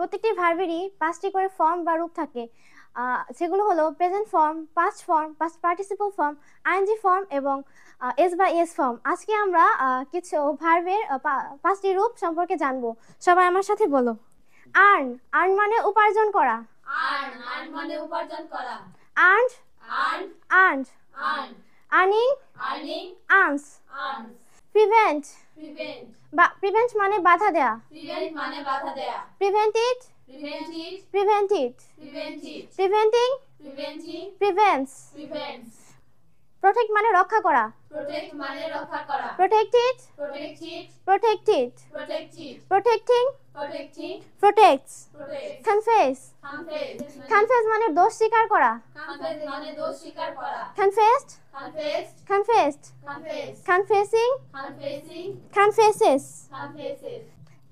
প্রত্যেকটি ভার্বেরই 5টি করে ফর্ম বা রূপ থাকে। সেগুলো হলো present form, past form, past participle form, ING form এবং এস বা এস ফর্ম। আজকে আমরা কিছু ভার্বের 5টি রূপ সম্পর্কে জানবো। সবাই আমার সাথে বলো। আর্ন, আর্ন মানে উপার্জন করা। আর্ন, আর্ন মানে উপার্জন করা। Earned, earn, earned, earn. Earning, earning, earns. Earns. Prevent, prevent, prevent মানে বাধা দেয়া। প্রিভেন্ট মানে বাধা দেয়া। Prevented, preventive, prevented, preventive, preventing, preventive, prevents. Prevents. Protect মানে রক্ষা করা। প্রোটেক্ট মানে রক্ষা করা। Protected, protective, protected, protective, protecting, protective, protects. Protect. confess, confess, confess মানে দোষ স্বীকার করা। কনফেস মানে দোষ স্বীকার করা। confessed, confessed, confessed, confess, confessing, কনফেসিং, confesses. কনফেসেস।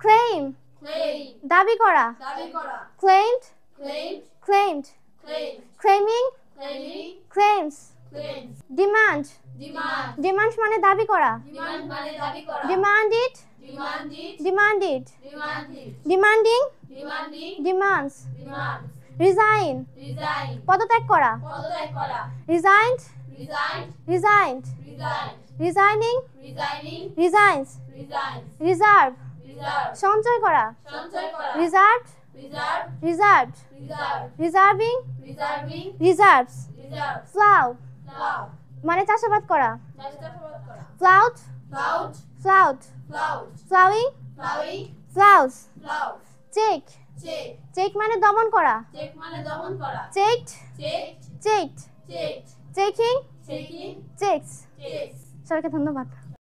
claim, claim, দাবি করা। দাবি করা। claimed, claimed, claimed, claim, claiming, ক্লেইমিং, claims. Claims. demand, demand, demand মানে দাবি করা। ডিমান্ড মানে দাবি করা। demanded, ডিমান্ডিড, demanded, ডিমান্ডিড, demanding, demanding, demands. Demands. resign, resign, পদত্যাগ করা। পদত্যাগ করা। resigned, resign, resigned, resign, resigning, resigning, resigns. Resign, reserve, reserve, সঞ্চয় করা। সঞ্চয় করা। reserved, reserve, reserved, reserve, reserving, reserving, reserves. Reserve. plow লাভ, মানে চাষাবাদ করা। চাষাবাদ করা। plowed, ploughed, plowed, ploughed, plowing, ploughing, plows. Ploughed. check, check, check মানে দমন করা। চেক মানে দমন করা। checked, checked, checked, checked, checking, checking, checks. Checks. সবাইকে ধন্যবাদ।